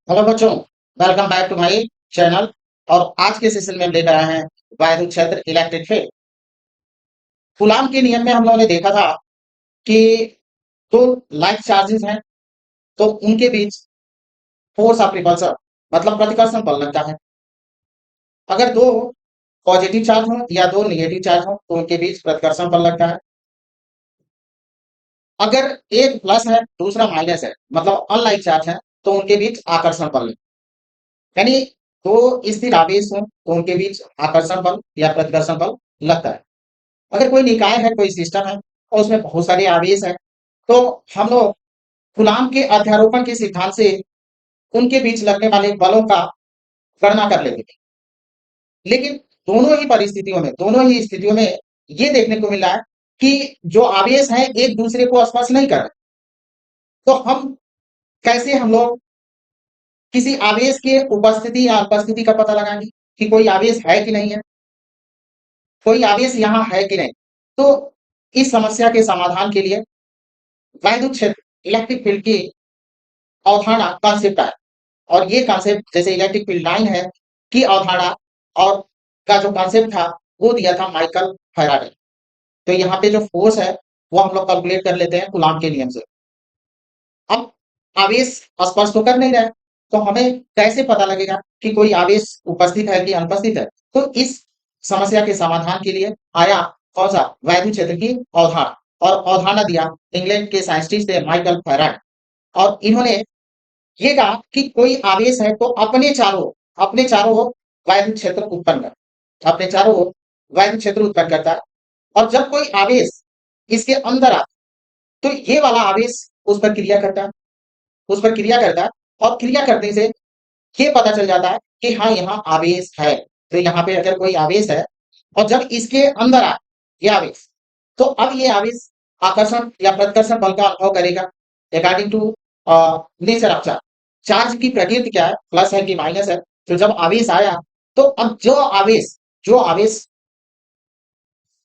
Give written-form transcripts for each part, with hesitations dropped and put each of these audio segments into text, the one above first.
Hello बच्चों, welcome back to my channel. और आज के सेशन में हम लेकर आए हैं वैद्युत क्षेत्र इलेक्ट्रिक फील्ड। कूलाम के नियम में हम लोगों ने देखा था कि दो लाइक चार्जेस हैं, तो उनके बीच फोर्स ऑफ रिपल्सन मतलब प्रतिकर्षण बल लगता है। अगर दो पॉजिटिव चार्ज हो या दो नेगेटिव चार्ज हो तो उनके बीच प्रतिकर्षण बल लगता है। अगर एक प्लस है दूसरा माइनस है मतलब अनलाइक चार्ज है तो उनके बीच आकर्षण बल यानी दो स्थिर आवेश हो तो उनके बीच आकर्षण बल या प्रतिकर्षण बल लगता है। अगर कोई निकाय है, कोई सिस्टम है और उसमें बहुत सारे आवेश हैं, तो हम लोग कूलाम के अध्यारोपण के सिद्धांत से उनके बीच लगने वाले बलों का गणना कर लेते हैं। लेकिन दोनों ही स्थितियों में ये देखने को मिल रहा है कि जो आवेश हैं एक दूसरे को स्पर्श नहीं कर रहे। तो हम लोग किसी आवेश के उपस्थिति या अनुपस्थिति का पता लगाएंगे कि कोई आवेश है कि नहीं है, कोई आवेश यहाँ है कि नहीं। तो इस समस्या के समाधान के लिए वैद्युत क्षेत्र इलेक्ट्रिक फील्ड की अवधारणा कॉन्सेप्ट आया। और ये कॉन्सेप्ट जैसे इलेक्ट्रिक फील्ड लाइन है की अवधारणा और का जो कॉन्सेप्ट था वो दिया था माइकल फैराडे। तो यहाँ पे जो फोर्स है वो हम लोग कैलकुलेट कर लेते हैं कूलाम के नियम से। अब आवेश स्पर्श तो कर नहीं रहा है, तो हमें कैसे पता लगेगा कि कोई आवेश उपस्थित है कि अनुपस्थित है। तो इस समस्या के समाधान के लिए आया कौन सा वैद्युत क्षेत्र की अवधारणा। और अवधारणा दिया इंग्लैंड के साइंटिस्ट थे माइकल फैराडे। और इन्होंने ये कहा कि कोई आवेश है तो अपने चारों ओर वैद्युत क्षेत्र उत्पन्न कर अपने चारों ओर वैद्युत क्षेत्र उत्पन्न करता है। और जब कोई आवेश इसके अंदर आता तो ये वाला आवेश उस पर क्रिया करता है। और क्रिया करने से ये पता चल जाता है कि हाँ यहाँ आवेश है। तो यहाँ पे अगर कोई आवेश है और जब इसके अंदर आए ये आवेश, तो अब ये आवेश आकर्षण या प्रतिकर्षण बल का अनुभव करेगा according to nature of charge. Charge की प्रकृति क्या है, प्लस है कि माइनस है। तो जब आवेश आया तो अब जो आवेश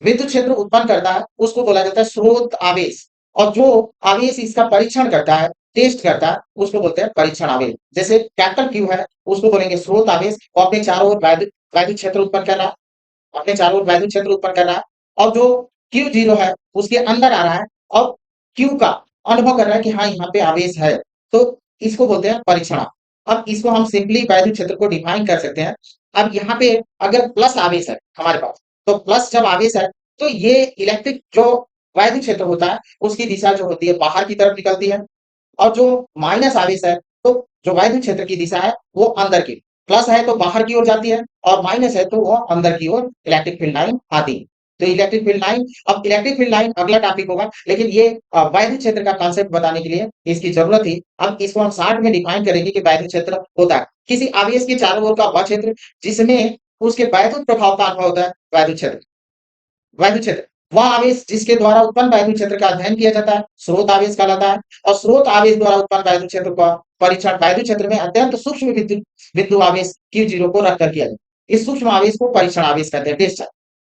विद्युत क्षेत्र उत्पन्न करता है उसको बोला जाता है स्रोत आवेश। और जो आवेश इसका परीक्षण करता है, टेस्ट करता है, उसको बोलते हैं परीक्षण आवेश। जैसे कैपिटल क्यू है उसको बोलेंगे स्रोत आवेश, और अपने चारों ओर वैद्युत क्षेत्र उत्पन्न कर रहा है, अपने चारों ओर वैद्युत क्षेत्र उत्पन्न कर रहा है। और जो क्यू जीरो है उसके अंदर आ रहा है और क्यू का अनुभव कर रहा है कि हाँ यहाँ पे आवेश है। तो इसको बोलते हैं परीक्षण। अब इसको हम सिंपली वैद्युत क्षेत्र को डिफाइन कर सकते हैं। अब यहाँ पे अगर प्लस आवेश है हमारे पास, तो प्लस जब आवेश है तो ये इलेक्ट्रिक जो वैद्युत क्षेत्र होता है उसकी दिशा जो होती है बाहर की तरफ निकलती है। और जो माइनस आवेश है तो जो वैद्युत क्षेत्र की दिशा है वो अंदर की, प्लस है तो बाहर की ओर जाती है और माइनस है तो वो अंदर की ओर इलेक्ट्रिक फील्ड लाइन आती है। तो इलेक्ट्रिक फील्ड लाइन अगला टॉपिक होगा, लेकिन ये वैद्युत क्षेत्र का कॉन्सेप्ट बताने के लिए इसकी जरूरत थी। अब इसको हम शॉर्ट में डिफाइन करेंगे कि वैद्युत क्षेत्र होता है किसी आवेश के चारों ओर का वह क्षेत्र जिसमें उसके वैद्युत प्रभाव का अनुभव होता है। वैद्युत क्षेत्र वह आवेश जिसके द्वारा उत्पन्न वैद्युत क्षेत्र का अध्ययन किया जाता है स्रोत आवेश कहलाता है। और स्रोत आवेश द्वारा उत्पन्न वैद्युत क्षेत्र का परीक्षण वैद्युत क्षेत्र में अत्यंत सूक्ष्म विद्युत बिंदु आवेश क्यू जीरो को रखकर किया जाता है। इस सूक्ष्म आवेश को परीक्षण आवेश कहते हैं, टेस्ट चार्ज।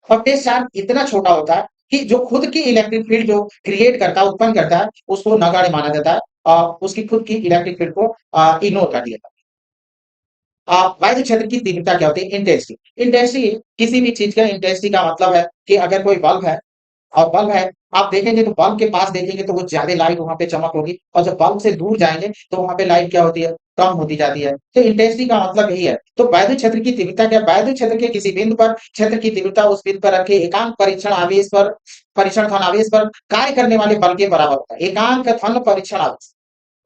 और टेस्ट चार्ज इतना छोटा होता है कि जो खुद की इलेक्ट्रिक फील्ड जो क्रिएट करता है, उत्पन्न करता है, उसको नगण्य माना जाता है और उसकी खुद की इलेक्ट्रिक फील्ड को इग्नोर कर दिया जाता है। वैद्युत क्षेत्र की तीव्रता क्या होती है, इंटेंसिटी। इंटेंसिटी किसी भी चीज का इंटेंसिटी का मतलब है कि अगर कोई बल्ब है और बल्ब है, आप देखेंगे तो बल्ब के पास देखेंगे तो वो ज्यादा लाइट वहां पे चमक होगी, और जब बल्ब से दूर जाएंगे तो वहां पे लाइट क्या होती है, कम होती जाती है। तो इंटेंसिटी का मतलब यही है। तो वैद्युत क्षेत्र की तीव्रता क्या, वैद्युत क्षेत्र के किसी बिंदु पर क्षेत्र की तीव्रता उस बिंदु पर रखे एकांक परीक्षण धन आवेश पर कार्य करने वाले बल के बराबर होता है। एकांक धन परीक्षण आवेश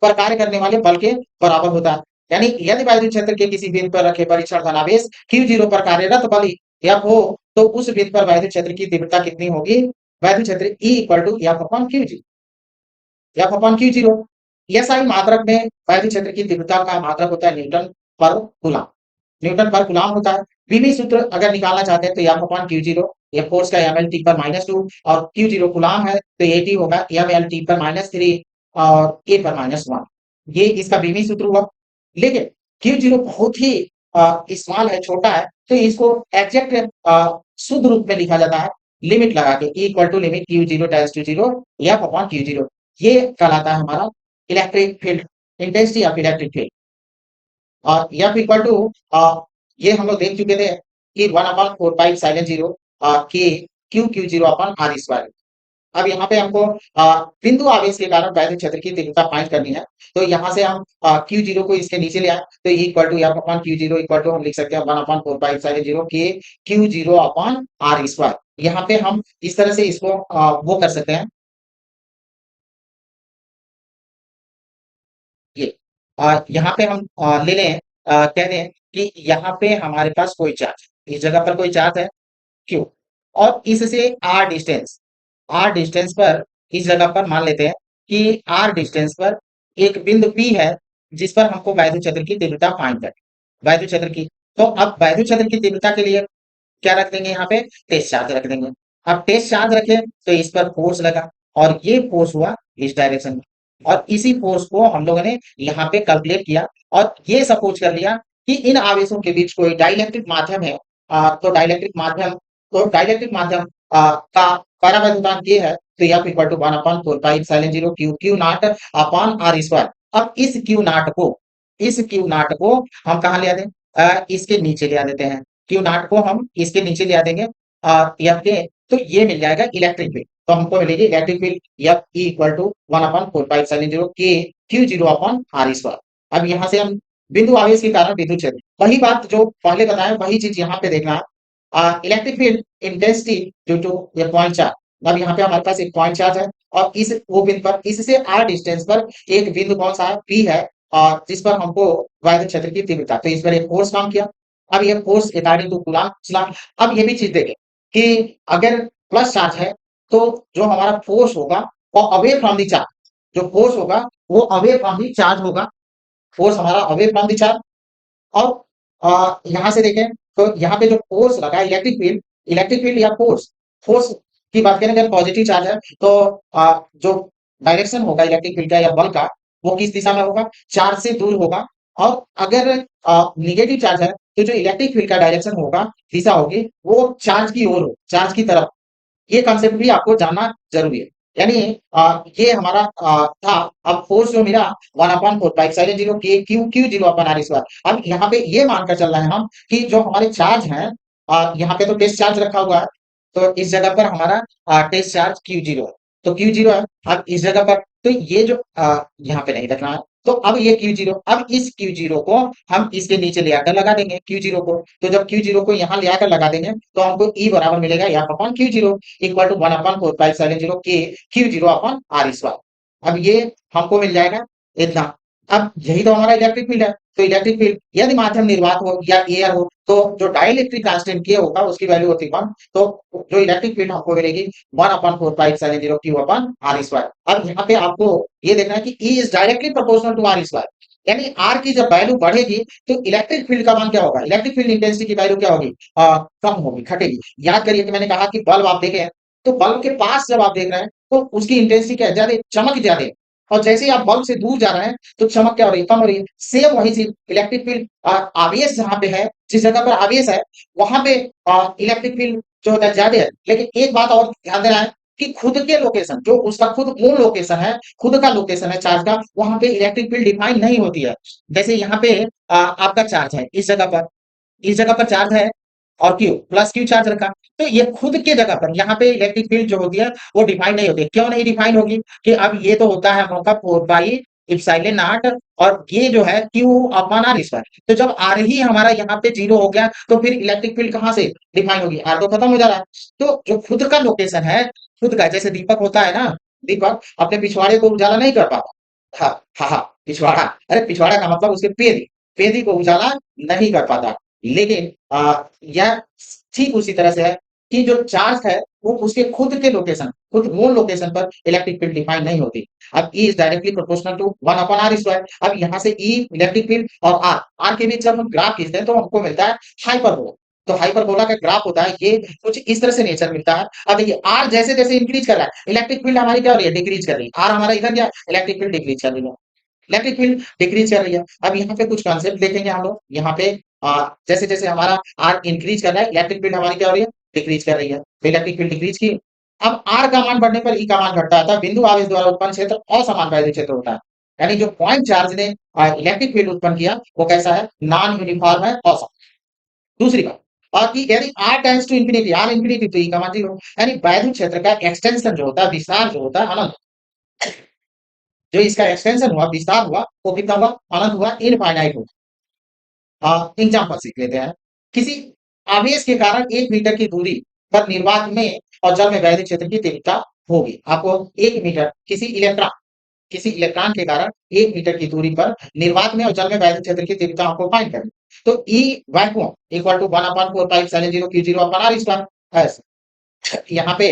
पर कार्य करने वाले बल के बराबर होता है। यानी यदि वैद्युत क्षेत्र के किसी बिंदु पर रखे परीक्षण धनावेश क्यू जीरो पर कार्यरत बल एफ हो, तो उस बिंदु पर वैद्युत क्षेत्र की तीव्रता कितनी होगी, वैद्युत क्षेत्र E equal to f upon q g, f upon q zero. SI मात्रक में वैद्युत क्षेत्र की तीव्रता का मात्रक होता है न्यूटन पर कूलम, न्यूटन पर कूलम होता है। विभव सूत्र अगर निकालना चाहते हैं तो एफ अपॉन क्यू जीरो, ये फोर्स का एम एल टी पर -2 और क्यू जीरो कूलम है तो एटी होगा एम एल टी पर -3 और ए पर -1। ये इसका विभव सूत्र हुआ। लेकिन क्यू जीरो बहुत ही स्मॉल है, छोटा है, तो इसको एग्जैक्ट शुद्ध रूप में लिखा जाता है लिमिट लगा के E equal to limit q zero tends to zero f upon q zero. ये कहलाता है हमारा electric field, intensity of electric field. F equal to ये हम लोग देख चुके थे कि 1/4 पाई साइन जीरो के q q zero upon r square. अब यहाँ पे हमको बिंदु आवेश के कारण वैद्युत क्षेत्र की तीव्रता फाइंड करनी है। तो यहाँ से हम क्यू जीरो को इसके नीचे ले आए, तो equal to f upon q zero equal to हम लिख सकते हैं 1/4 पाई साइन जीरो के q zero upon r square. यहाँ पे हम इस तरह से इसको वो कर सकते हैं, ये यहाँ पे हम ले लें, कह दें कि यहाँ पे हमारे पास कोई चार्ज, इस जगह पर कोई चार्ज है क्यू, और इससे आर डिस्टेंस पर, इस जगह पर मान लेते हैं कि आर डिस्टेंस पर एक बिंदु पी है जिस पर हमको वैद्युत क्षेत्र की तीव्रता फाइंड करनी, वैद्युत क्षेत्र की। तो अब वैद्युत क्षेत्र की तीव्रता के लिए क्या रख देंगे, यहाँ पे टेस्ट चार्ज रख देंगे। अब टेस्ट चार्ज रखे तो इस पर फोर्स लगा, और ये फोर्स हुआ इस डायरेक्शन में, और इसी फोर्स को हम लोगों ने यहाँ पे कैलकुलेट किया, और ये सपोज कर लिया कि इन आवेशों के बीच कोई डाइलेक्ट्रिक माध्यम है। तो डाइलेक्ट्रिक माध्यम का परावैद्युतांक ये है, तो F equal to 1/4 pi epsilon 0 q q not upon r square. अब इस क्यू नॉट को हम कहाँ ले आ दें, इसके नीचे ले आ देते हैं। क्यू नॉट को हम इसके नीचे ले आ देंगे एफ के, तो ये मिल जाएगा इलेक्ट्रिक फील्ड। तो हमको मिलेगी electric field f e equal to 1/4 pi epsilon 0 के q zero upon r square. अब यहाँ से हम बिंदु आवेश के कारण विद्युत क्षेत्र, वही बात जो पहले बताया वही चीज यहाँ पे देखना है। Electric field intensity due to ये पॉइंट चार्ज। अब यहाँ पे हमारे पास एक पॉइंट चार्ज है, और इस वो बिंदु पर, इससे आर डिस्टेंस पर एक बिंदु कौन सा है, पी है, और जिस पर हमको वैद्युत क्षेत्र की तीव्रता, तो इस पर एक फोर्स काम किया। अब ये फोर्स अकॉर्डिंग टू कूलम्ब। अब ये भी चीज देखें कि अगर प्लस चार्ज है तो जो हमारा फोर्स होगा वो अवे फ्रॉम द चार्ज, जो फोर्स होगा वो अवे फ्रॉम द चार्ज होगा, फोर्स हमारा अवे फ्रॉम द चार्ज। और यहाँ से देखें तो यहाँ पे जो फोर्स लगा इलेक्ट्रिक फील्ड या फोर्स की बात करें, अगर पॉजिटिव चार्ज है तो जो डायरेक्शन होगा इलेक्ट्रिक फील्ड का या बल का, वो किस दिशा में होगा, चार्ज से दूर होगा। और अगर निगेटिव चार्ज है तो जो इलेक्ट्रिक फील्ड का डायरेक्शन होगा, दिशा होगी, वो चार्ज की ओर हो, चार्ज की तरफ। ये कॉन्सेप्ट भी आपको जानना जरूरी है। यानी ये हमारा था। अब फोर्स जो मिला 1/4 पाई एप्सिलॉन 0 के q q zero upon r square. अब यहाँ पे ये मानकर चल रहे हैं हम कि जो हमारे चार्ज हैं, यहाँ पे तो टेस्ट चार्ज रखा हुआ है, तो इस जगह पर हमारा टेस्ट चार्ज क्यू जीरो है, तो क्यू जीरो है। अब इस जगह पर तो ये जो यहाँ पे नहीं रखना है, तो अब ये क्यू जीरो, अब इस क्यू जीरो को हम इसके नीचे ले आकर लगा देंगे क्यू जीरो को। तो जब क्यू जीरो को यहाँ ले आकर लगा देंगे तो हमको ई बराबर मिलेगा f upon q zero equal to 1/4 pi epsilon 0 के q zero upon r square. अब ये हमको मिल जाएगा इतना। अब यही तो हमारा इलेक्ट्रिक फील्ड है, तो इलेक्ट्रिक फील्ड यदि माध्यम निर्वात हो या एयर हो, तो जो डाइलेक्ट्रिक कांस्टेंट के होगा उसकी वैल्यू होती है 1। तो जो इलेक्ट्रिक फील्ड हमको मिलेगी 1/4 pi epsilon 0 q upon r square. अब यहाँ पे आपको ये देखना है कि e is directly proportional to r square, यानी आर की जब वैल्यू बढ़ेगी तो इलेक्ट्रिक फील्ड का मान क्या होगा, इलेक्ट्रिक फील्ड इंटेंसिटी की वैल्यू क्या होगी, कम होगी, घटेगी। याद करिए कि मैंने कहा कि बल्ब आप देखें, तो बल्ब के पास जब आप देख रहे हैं तो उसकी इंटेंसिटी क्या है, ज्यादा, चमक ज्यादा है। और जैसे ही आप बल्ब से दूर जा रहे हैं तो चमक क्या हो रही है, कम हो रही है। सेम वही चीज इलेक्ट्रिक फील्ड, आवेश जहां पे है, जिस जगह पर आवेश है वहां पे इलेक्ट्रिक फील्ड जो होता है ज्यादा है। लेकिन एक बात और ध्यान देना है कि खुद के लोकेशन, जो उसका खुद मूल लोकेशन है, खुद का लोकेशन है चार्ज का, वहां पे इलेक्ट्रिक फील्ड डिफाइन नहीं होती है। जैसे यहाँ पे आपका चार्ज है इस जगह पर, इस जगह पर चार्ज है, और क्यू प्लस क्यू चार्ज रखा, तो ये खुद के जगह पर यहाँ पे इलेक्ट्रिक फील्ड जो होती है वो डिफाइन नहीं होती है। क्यों नहीं डिफाइन होगी, कि अब ये तो होता है हम लोग का 4 पाई इप्सिलॉन नॉट, और ये जो है क्यू अपॉन आर स्क्वायर। तो जब आर ही हमारा यहाँ पे जीरो हो गया तो फिर इलेक्ट्रिक फील्ड कहाँ से डिफाइन होगी, आर तो खत्म हो जा रहा है। तो जो खुद का लोकेशन है, खुद का, जैसे दीपक होता है ना, दीपक अपने पिछवाड़े को उजाला नहीं कर पाता। हाँ हाँ हाँ, पिछवाड़ा, अरे पिछवाड़ा का मतलब उसके पेदी को उजाला नहीं कर पाता। लेकिन यह ठीक उसी तरह से है कि जो चार्ज है वो उसके खुद के लोकेशन, खुद मूल लोकेशन पर इलेक्ट्रिक फील्ड डिफाइन नहीं होती। अब e is directly proportional to 1/r²। अब यहाँ से ई इलेक्ट्रिक फील्ड और आर, आर के बीच जब हम ग्राफ खींचते हैं तो हमको मिलता है हाइपरबोला। तो हाइपरबोला का ग्राफ होता है ये, कुछ इस तरह से नेचर मिलता है। अब देखिए आर जैसे जैसे इंक्रीज कर रहा है, इलेक्ट्रिक फील्ड हमारी क्या हो रही है, डिक्रीज कर रही है। आर हमारा इधर गया, इलेक्ट्रिक फील्ड डिक्रीज कर रही है, इलेक्ट्रिक फील्ड डिक्रीज कर रही है। अब यहाँ पे कुछ कॉन्सेप्ट देखेंगे हम लोग। यहाँ पे जैसे जैसे हमारा आर इंक्रीज कर रहा है, इलेक्ट्रिक फील्ड हमारी क्या हो रही है, डिक्रीज कर रही है। तो इलेक्ट्रिक फील्ड डिक्रीज की। अब आर का मान बढ़ने पर ई का मान घटता है, बिंदु आवेश द्वारा उत्पन्न क्षेत्र असमान वैद्युत क्षेत्र होता है। यानी जो पॉइंट चार्ज ने इलेक्ट्रिक फील्ड उत्पन्न किया वो कैसा है, नॉन यूनिफॉर्म है, औसत। दूसरी बात, और कि यदि r tends to infinity, r infinity तो e का मान 0, यानी वैद्युत क्षेत्र का एक्सटेंशन जो होता है, विस्तार जो होता है, अनंत। जो इसका एक्सटेंशन हुआ, विस्तार हुआ, वो कितना हुआ, अनंत हुआ, इनफाइनाइट हुआ। एग्जाम्पल सीख लेते हैं। किसी आवेश के कारण 1 मीटर की दूरी पर निर्वात में और जल में वैद्युत क्षेत्र की तीव्रता होगी। आपको 1 मीटर किसी इलेक्ट्रॉन के कारण 1 मीटर की दूरी पर निर्वात में और जल में वैद्युत क्षेत्र की तीव्रता आपको फाइंड करनी। तो E vacuum equal to 1/4πε0 Q0 upon R square एस। यहाँ पे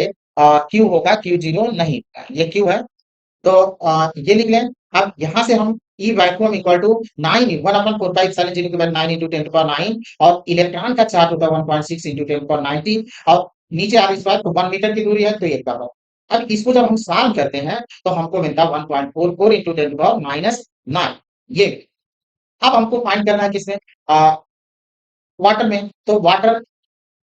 Q होगा, Q0 नहीं, ये Q है। तो ये लिख लें। अब यहाँ से हम E वैक्यूम इक्वल टू 9 1/4πε0 के बाद 9 into 10 to power 9 और इलेक्ट्रॉन का चार्ज होगा 1.6 into 10 to power 19 और नीचे R स्क्वायर तो 1 मीटर की दूरी है तो 1 का पावर। अब इसको जब हम सॉल्व करते हैं तो हमको मिलता है 1.44 into 10 to power -9। ये अब हमको फाइंड करना है किसमें, वाटर में। तो वाटर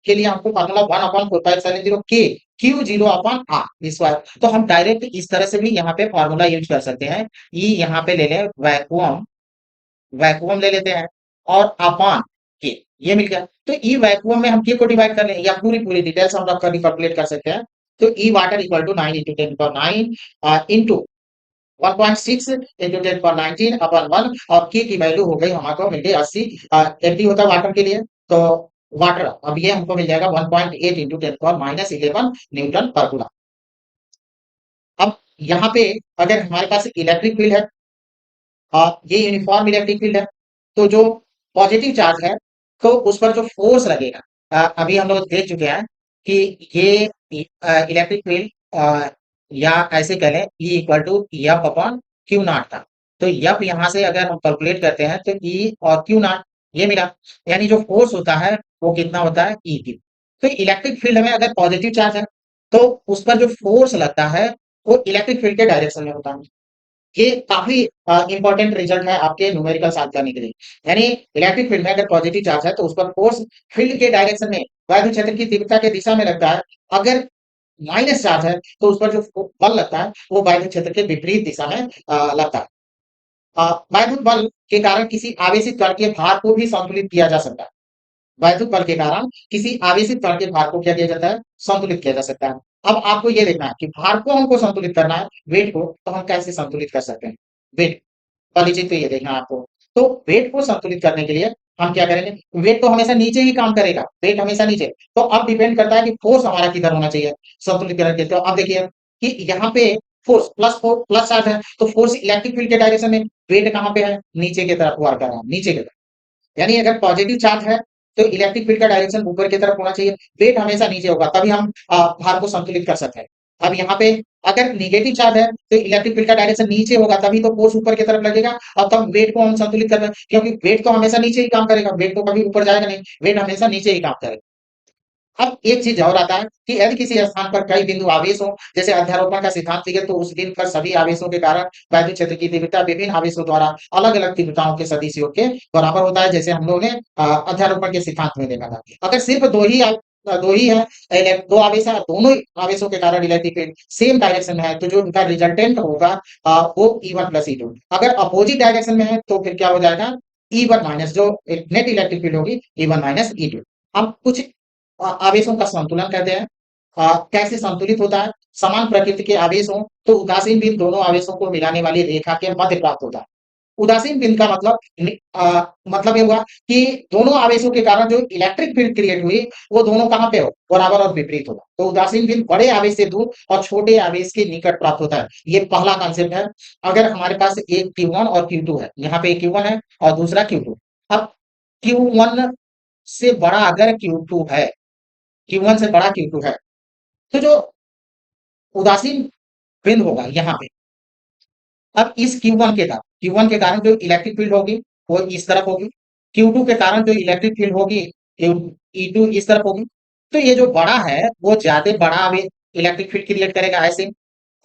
के लिए हमको फार्मूला 1/4πε0 के Q0 अपॉन R स्क्वायर। तो हम डायरेक्ट इस तरह से भी यहाँ पे फार्मूला यूज कर सकते हैं। E यहाँ पे ले लें, वैक्यूम वैक्यूम ले लेते हैं और अपॉन के, ये मिल गया। तो E वैक्यूम में हम के को डिवाइड कर लें या पूरी पूरी डिटेल्स हम रख कर कैलकुलेट कर सकते हैं। तो E water equal to 9 into 10 power 9 into 1.6 into 10 power 19 upon 1 और के की वैल्यू हो गई हमारे मिल गई 80। एमटी होता है वाटर के लिए, तो वाटर अब ये हमको मिल जाएगा 1.8 into 10 power -11 न्यूटन पर कूलम। अब यहाँ पे अगर हमारे पास इलेक्ट्रिक फील्ड है, ये यूनिफॉर्म इलेक्ट्रिक फील्ड है, तो जो पॉजिटिव चार्ज है तो उस पर जो फोर्स लगेगा, अभी हम लोग देख चुके हैं कि ये इलेक्ट्रिक फील्ड या ऐसे कह लें E equal to f upon q not था। तो एफ यहाँ से अगर हम कैलकुलेट करते हैं तो E और क्यू नॉट ये मिला, यानी जो फोर्स होता है वो कितना होता है, E क्यू। तो इलेक्ट्रिक फील्ड में अगर पॉजिटिव चार्ज है तो उस पर जो फोर्स लगता है वो इलेक्ट्रिक फील्ड के डायरेक्शन में होता है। ये काफी इंपॉर्टेंट रिजल्ट है आपके न्यूमेरिकल सॉल्व करने के लिए। यानी इलेक्ट्रिक फील्ड में अगर पॉजिटिव चार्ज है तो उस पर फोर्स फील्ड के डायरेक्शन में वैद्युत क्षेत्र की तीव्रता के दिशा में लगता है। अगर माइनस चार्ज है तो उस पर जो बल लगता है वो वैद्युत क्षेत्र के विपरीत दिशा में लगता है। वैद्युत बल के कारण किसी आवेशित कण के भार को भी संतुलित किया जा सकता है। वैद्युत बल के कारण किसी आवेशित कण के भार को क्या किया जाता है, संतुलित किया जा सकता है। अब आपको ये देखना है कि भार को हमको संतुलित करना है, वेट को, तो हम कैसे संतुलित कर सकते हैं। वेट परिचित तो ये देखना है आपको। तो वेट को संतुलित करने के लिए हम क्या करेंगे, वेट तो हमेशा नीचे ही काम करेगा, वेट हमेशा नीचे। तो अब डिपेंड करता है कि फोर्स हमारा किधर होना चाहिए संतुलित करने के लिए। तो अब देखिए कि यहाँ पे फोर्स प्लस चार्ज है तो फोर्स इलेक्ट्रिक फील्ड के डायरेक्शन में, वेट कहाँ पे है, नीचे की तरफ वर्क कर रहा है, नीचे की तरफ। यानी अगर पॉजिटिव चार्ज है तो इलेक्ट्रिक फील्ड का डायरेक्शन ऊपर की तरफ होना चाहिए, वेट हमेशा नीचे होगा, तभी हम भार को संतुलित कर सकते हैं। अब यहाँ पे अगर नेगेटिव चार्ज है तो इलेक्ट्रिक फील्ड का डायरेक्शन नीचे होगा, तभी तो फोर्स ऊपर की तरफ लगेगा और तब वेट को हम संतुलित कर रहे हैं, क्योंकि वेट तो हमेशा नीचे ही काम करेगा, वेट तो कभी ऊपर जाएगा नहीं, वेट हमेशा नीचे ही काम करेगा। अब एक चीज और आता है कि यदि किसी स्थान पर कई बिंदु आवेश हो, जैसे अध्यारोपण का सिद्धांत लिखे तो उस दिन पर सभी आवेशों के कारण वैद्युत क्षेत्र की तीव्रता विभिन्न आवेशों द्वारा अलग अलग तीव्रताओं के सदिश योग के बराबर होता है, जैसे हम लोगों ने अध्यारोपण के सिद्धांत में देखा था। अगर सिर्फ दो ही है, दो आवेश है, दोनों आवेशों के कारण इलेक्ट्रिक फील्ड सेम डायरेक्शन में है, तो जो उनका रिजल्टेंट होगा वो E1 + E2। अगर अपोजिट डायरेक्शन में है तो फिर क्या हो जाएगा, E1 माइनस जो नेट इलेक्ट्रिक फील्ड होगी E1 - E2। अब कुछ आवेशों का संतुलन कहते हैं। कैसे संतुलित होता है, समान प्रकृति के आवेश हो तो उदासीन बिंदु दोनों आवेशों को मिलाने वाली रेखा के मध्य प्राप्त होता है। उदासीन बिंदु का मतलब ये हुआ कि दोनों आवेशों के कारण जो इलेक्ट्रिक फील्ड क्रिएट हुई वो दोनों कहाँ पे हो, बराबर और विपरीत होगा। तो उदासीन बिंदु बड़े आवेश से दूर और छोटे आवेश के निकट प्राप्त होता है, ये पहला कॉन्सेप्ट है। अगर हमारे पास एक Q1 और Q2 है, यहाँ पे Q1 है और दूसरा Q2। अब Q1 से बड़ा अगर Q2 है, Q1 से बड़ा Q2 है, तो जो उदासीन बिंदु होगा यहाँ पे, अब इस Q1 के कारण जो इलेक्ट्रिक फील्ड होगी वो इस तरफ होगी, Q2 के कारण जो इलेक्ट्रिक फील्ड होगी E2 इस तरफ होगी। तो ये जो बड़ा है वो ज्यादा बड़ा इलेक्ट्रिक फील्ड क्रिएट करेगा ऐसे,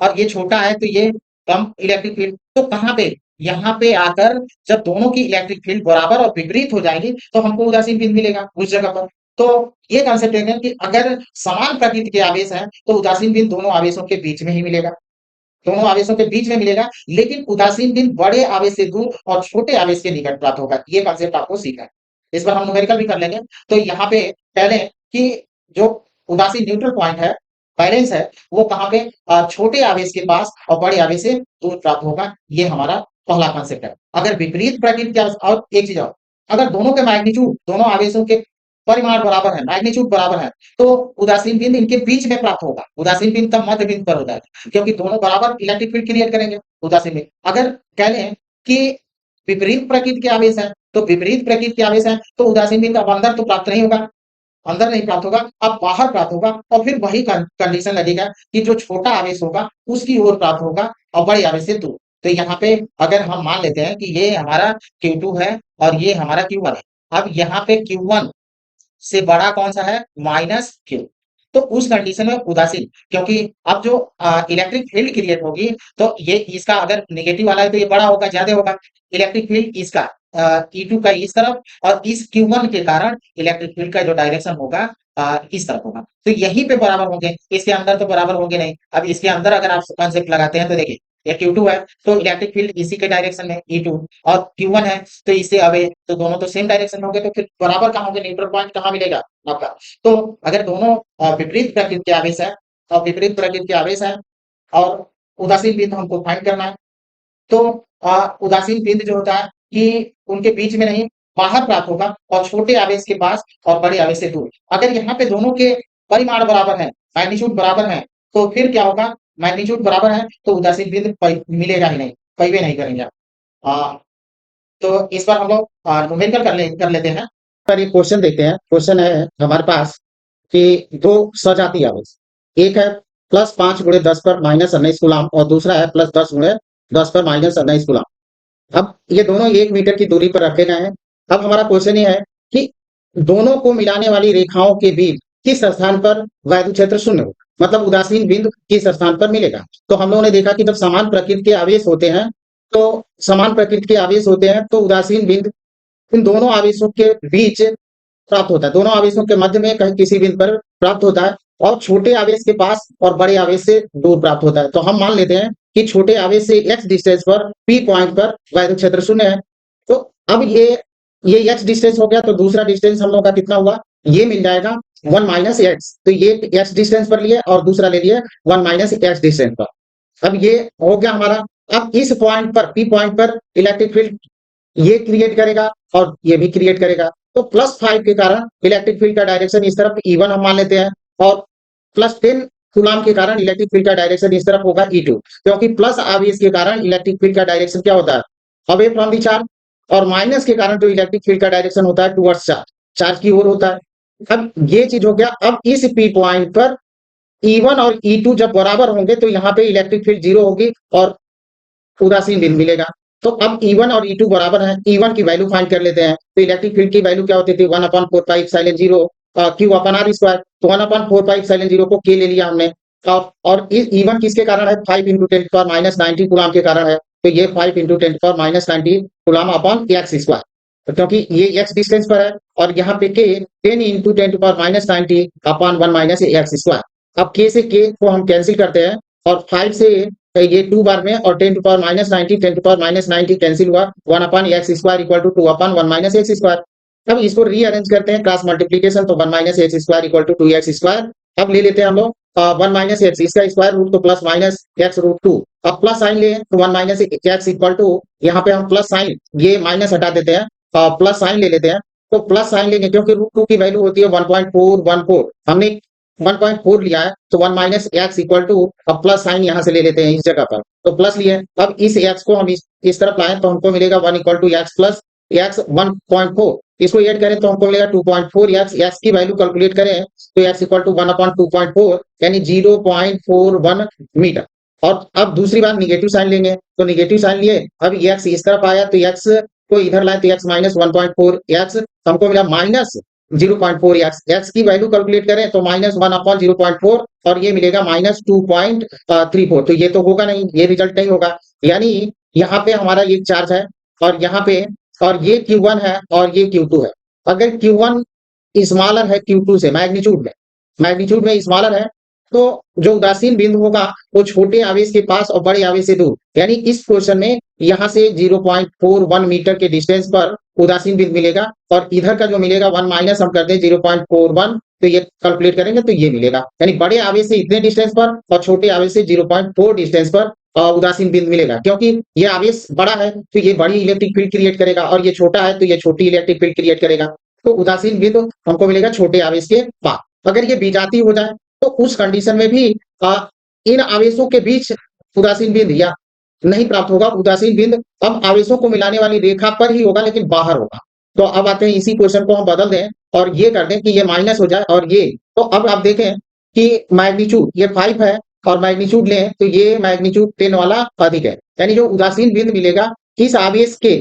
और ये छोटा है तो ये कम इलेक्ट्रिक फील्ड। तो कहाँ पे, यहाँ पे आकर जब दोनों की इलेक्ट्रिक फील्ड बराबर और विपरीत हो जाएगी तो हमको उदासीन बिंदु मिलेगा उस जगह पर। तो ये कॉन्सेप्ट है कि अगर समान प्रकृति के आवेश हैं तो उदासीन बिंदु दोनों आवेशों के बीच में ही मिलेगा। दोनों आवेशों के बीच में मिलेगा, लेकिन उदासीन बिंदु बड़े आवेश से दूर और छोटे आवेश के निकट प्राप्त होगा। ये कॉन्सेप्ट आपको सीखना है। इस बार हम न्यूमेरिकल भी कर लेंगे। तो यहाँ पे कह लें कि जो उदासीन न्यूट्रल पॉइंट है, बैलेंस है, वो कहाँ पे छोटे आवेश के पास और बड़े आवेश से दूर प्राप्त होगा। ये हमारा पहला कॉन्सेप्ट है। अगर विपरीत प्रकृति के और एक चीज और, अगर दोनों के मैग्नीट्यूड, दोनों आवेशों के परिमाण बराबर है, मैग्नीट्यूड बराबर है, तो उदासीन बिंदु इनके बीच में प्राप्त होगा। उदासीन बिंदु तब मध्य बिंदु पर होता है, क्योंकि दोनों बराबर इलेक्ट्रिक फील्ड क्रिएट करेंगे। उदासीन बिंदु अगर कह लें कि विपरीत प्रकृति के आवेश है, तो विपरीत प्रकृति के आवेश है, तो उदासीन बिंदु अब अंदर तो प्राप्त नहीं होगा, अंदर नहीं प्राप्त होगा, अब बाहर प्राप्त होगा। और फिर वही कंडीशन लगेगा कि जो छोटा आवेश होगा उसकी ओर प्राप्त होगा और बड़े आवेश से दूर। तो यहाँ पे अगर हम मान लेते हैं कि ये हमारा Q2 है और ये हमारा Q1 है, अब यहाँ पे Q1 से बड़ा कौन सा है, माइनस Q। तो उस कंडीशन में उदासीन, क्योंकि अब जो इलेक्ट्रिक फील्ड क्रिएट होगी, तो ये इसका अगर नेगेटिव वाला है तो ये बड़ा होगा, ज्यादा होगा। इलेक्ट्रिक फील्ड इसका E2 का इस तरफ, और इस Q1 के कारण इलेक्ट्रिक फील्ड का जो डायरेक्शन होगा इस तरफ होगा। तो यहीं पे बराबर होंगे, इसके अंदर तो बराबर होंगे नहीं। अब इसके अंदर अगर आप कॉन्सेप्ट लगाते हैं तो देखिए, ये Q2 है तो इलेक्ट्रिक फील्ड इसी के डायरेक्शन में E2, और Q1 है तो इससे अवे, तो दोनों तो सेम डायरेक्शन में होंगे, तो फिर बराबर कहाँ होंगे, न्यूट्रल पॉइंट कहाँ मिलेगा आपका। तो अगर दोनों विपरीत प्रकृति के आवेश है, और विपरीत प्रकृति के आवेश है और उदासीन बिंदु हमको फाइंड करना है, तो उदासीन बिंदु जो होता है कि उनके बीच में नहीं, बाहर प्राप्त होगा और छोटे आवेश के पास और बड़े आवेश से दूर। अगर यहाँ पे दोनों के परिमाण बराबर है, मैग्नीट्यूड बराबर है, तो फिर क्या होगा, मैग्नीट्यूड बराबर है तो उदासीन बिंदु मिलेगा ही नहीं, कहीं भी नहीं करेंगे आप। तो इस बार हम लोग न्यूमेरिकल कर लेते हैं। पर एक क्वेश्चन देखते हैं। क्वेश्चन है हमारे पास कि दो सजातीय आवेश, एक है +5 × 10 पर -19 कूलाम और दूसरा है +10 × 10 पर -19 कूलाम। अब ये दोनों 1 मीटर की दूरी पर रखे गए हैं। अब हमारा क्वेश्चन ये है कि दोनों को मिलाने वाली रेखाओं के बीच किस स्थान पर वैद्युत क्षेत्र शून्य होगा, मतलब उदासीन बिंदु किस स्थान पर मिलेगा। तो हम लोगों ने देखा कि जब समान प्रकृति के आवेश होते हैं, तो समान प्रकृति के आवेश होते हैं तो उदासीन बिंदु इन दोनों आवेशों के बीच प्राप्त होता है, दोनों आवेशों के मध्य में कहीं किसी बिंदु पर प्राप्त होता है, और छोटे आवेश के पास और बड़े आवेश से दूर प्राप्त होता है। तो हम मान लेते हैं कि छोटे आवेश से x डिस्टेंस पर P पॉइंट पर वैद्युत क्षेत्र शून्य है। तो अब ये x डिस्टेंस हो गया, तो दूसरा डिस्टेंस हम लोग का कितना हुआ, ये मिल जाएगा 1 - x। तो ये x डिस्टेंस पर लिए और दूसरा ले लिए 1 - x डिस्टेंस पर। अब ये हो गया हमारा। अब इस पॉइंट पर, P पॉइंट पर इलेक्ट्रिक फील्ड ये क्रिएट करेगा और ये भी क्रिएट करेगा। तो +5 के कारण इलेक्ट्रिक फील्ड का डायरेक्शन इस तरफ E1 हम मान लेते हैं, और +10 कूलाम के कारण इलेक्ट्रिक फील्ड का डायरेक्शन इस तरफ होगा E2, क्योंकि प्लस आवेश के कारण इलेक्ट्रिक फील्ड का डायरेक्शन क्या होता है, अवे फ्रॉम द चार्ज, और माइनस के कारण जो इलेक्ट्रिक फील्ड का डायरेक्शन होता है टुवर्ड्स चार्ज, चार्ज की ओर होता है। अब ये चीज हो गया। अब इस P पॉइंट पर E1 और E2 जब बराबर होंगे तो यहाँ पे इलेक्ट्रिक फील्ड 0 होगी और उदासीन बिंदु मिलेगा। तो अब E1 और E2 बराबर है, E1 की वैल्यू फाइंड कर लेते हैं। तो इलेक्ट्रिक फील्ड की वैल्यू क्या होती थी, 1/4πε0 Q/r²। तो 1/4πε0 को K ले लिया हमने, और इस E1 किसके कारण है, 5 × 10⁻90 कूलाम के कारण है। तो ये 5 × 10⁻90 कूलाम अपॉन x², क्योंकि ये x डिस्टेंस पर है, और यहाँ पे K 10 × 10⁻90 अपॉन 1 - x²। अब K से K को हम कैंसिल करते हैं, और 5 से ये 2 बार में, और 10⁻90 कैंसिल हुआ, 1/x² = 2/1 - x²। अब इसको रीअरेंज करते हैं क्रॉस मल्टीप्लिकेशन, तो 1 - x² = 2x²। अब ले लेते हैं हम लोग 1 - x, इसका स्क्वायर रूट तो +-x√2। अब प्लस साइन ले तो 1 - x = यहाँ पे हम प्लस साइन, ये माइनस हटा देते हैं, प्लस साइन ले लेते हैं। तो प्लस साइन लेंगे क्योंकि √2 की वैल्यू होती है 1.414, हमने 1.4 लिया है, तो 1 - x = अब प्लस साइन यहाँ से ले लेते हैं इस जगह पर, तो प्लस लिए। अब इस x को हम इस तरफ लाएं तो हमको मिलेगा 1 = x + x 1.4, इसको ऐड करें तो हमको मिलेगा 2.4x। x की वैल्यू कैलकुलेट करें तो x = 1/2.4 यानी 0.41 मीटर। और अब दूसरी बार निगेटिव साइन लेंगे, तो निगेटिव साइन लिए, अब x इस तरफ आया तो x को इधर लाए तो x - 1.4x, हमको मिला -0.4x। x की वैल्यू कैलकुलेट करें तो -1/0.4, और ये मिलेगा -2.34। तो ये तो होगा नहीं, ये रिजल्ट नहीं होगा। यानी यहाँ पे हमारा ये चार्ज है, और यहाँ पे, और ये Q1 है और ये Q2 है। अगर Q1 स्मॉलर है Q2 से मैग्नीट्यूड में स्मॉलर है, तो जो उदासीन बिंदु होगा वो छोटे आवेश के पास और बड़े आवेश से दूर, यानी इस क्वेश्चन में यहाँ से 0.41 मीटर के डिस्टेंस पर उदासीन बिंदु मिलेगा और इधर का जो मिलेगा 1 माइनस हम करते हैं 0.41, तो ये कैलकुलेट करेंगे तो ये मिलेगा, यानी बड़े आवेश से इतने डिस्टेंस पर और छोटे आवेश से 0.4 डिस्टेंस पर उदासीन बिंदु मिलेगा, क्योंकि ये आवेश बड़ा है तो ये बड़ी इलेक्ट्रिक फील्ड क्रिएट करेगा और ये छोटा है तो ये छोटी इलेक्ट्रिक फील्ड क्रिएट करेगा। तो उदासीन बिंदु हमको मिलेगा छोटे आवेश के पास। अगर ये विजातीय हो जाए तो उस कंडीशन में भी इन आवेशों के बीच उदासीन बिंदु या नहीं प्राप्त होगा। उदासीन बिंदु अब आवेशों को मिलाने वाली रेखा पर ही होगा लेकिन बाहर होगा। तो अब आते हैं इसी क्वेश्चन को हम बदल दें और ये कर दें कि ये माइनस हो जाए और ये, तो अब आप देखें कि मैग्नीट्यूड ये 5 है और मैग्नीट्यूड लें तो ये मैग्नीट्यूड 10 वाला अधिक है, यानी जो उदासीन बिंदु मिलेगा इस आवेश के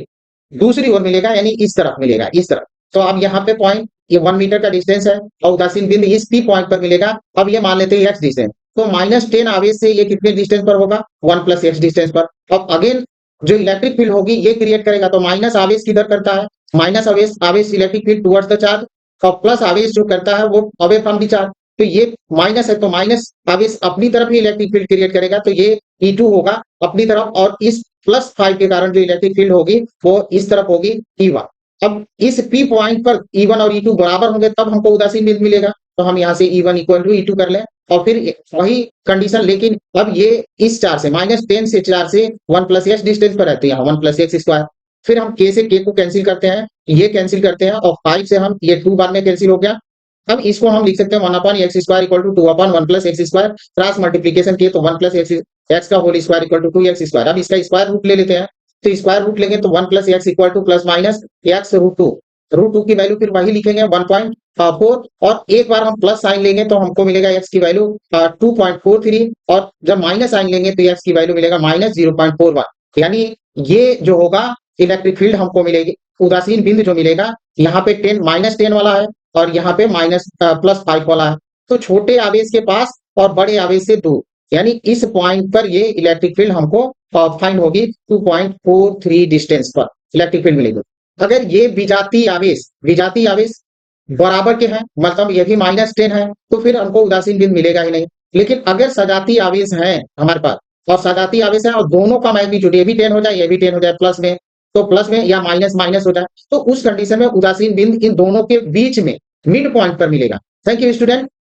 दूसरी ओर मिलेगा, यानी इस तरफ मिलेगा, इस तरफ। तो अब यहाँ पे पॉइंट ये 1 मीटर का डिस्टेंस है और उदासीन बिंदु इस पी पॉइंट पर मिलेगा। अब ये मान लेते हैं एक्स डिस्टेंस, तो -10 आवेश से ये कितने डिस्टेंस पर होगा 1 प्लस एक्स डिस्टेंस पर। अब अगेन जो इलेक्ट्रिक फील्ड होगी ये क्रिएट करेगा, तो माइनस आवेश किधर करता है, माइनस आवेश आवेश electric field towards the charge और प्लस आवेश जो करता है वो अवे फ्रॉम द चार्ज। तो ये माइनस है तो माइनस आवेश अपनी तरफ ही इलेक्ट्रिक फील्ड क्रिएट करेगा, तो ये E2 होगा अपनी तरफ और इस +5 के कारण जो इलेक्ट्रिक फील्ड होगी वो इस तरफ होगी E1। अब इस P पॉइंट पर E1 और E2 बराबर होंगे तब हमको उदासीन बिंदु मिलेगा, तो हम यहाँ से E1 इक्वल टू E2 कर लें और फिर वही कंडीशन, लेकिन अब ये इस चार से -10 से 4 से 1 प्लस एक्स डिस्टेंस पर है तो यहाँ 1 प्लस एक्स स्क्वायर। फिर हम के से के को कैंसिल करते हैं, ये कैंसिल करते हैं और 5 से हम ये 2 बाद में कैंसिल हो गया। अब इसको हम लिख सकते हैं 1 upon x square equal to 2 upon 1 plus x square, cross multiplication किए तो 1 प्लस एक्स का whole square equal to 2 x square. अब इसका स्क्वायर रूट ले लेते हैं, तो स्क्वायर रूट लेंगे तो 1 plus x equal to plus minus x root two की वैल्यू फिर वही लिखेंगे 1.4 और एक बार हम प्लस साइन लेंगे तो हमको मिलेगा एक्स की वैल्यू 2.43 और जब माइनस साइन लेंगे तो एक्स की वैल्यू मिलेगा -0.41, यानी ये जो होगा इलेक्ट्रिक फील्ड हमको मिलेगी, उदासीन बिंदु जो मिलेगा यहाँ पे -10 वाला है और यहाँ पे +5 वाला है। तो छोटे आवेश के पास और बड़े आवेश से दूर, यानी इस पॉइंट पर ये इलेक्ट्रिक फील्ड हमको फाइंड होगी 2.43 डिस्टेंस पर इलेक्ट्रिक फील्ड मिलेगी। अगर ये विजातीय आवेश बराबर के हैं, मतलब ये भी -10 है, तो फिर हमको उदासीन बिंदु मिलेगा ही नहीं। लेकिन अगर सजातीय आवेश है हमारे पास और सजातीय आवेश है और दोनों का मैग्नीट्यूड ये भी 10 हो जाए ये भी 10 हो जाए प्लस में, तो प्लस में या माइनस माइनस हो जाए, तो उस कंडीशन में उदासीन बिंदु इन दोनों के बीच में मिड पॉइंट पर मिलेगा। Thank you student.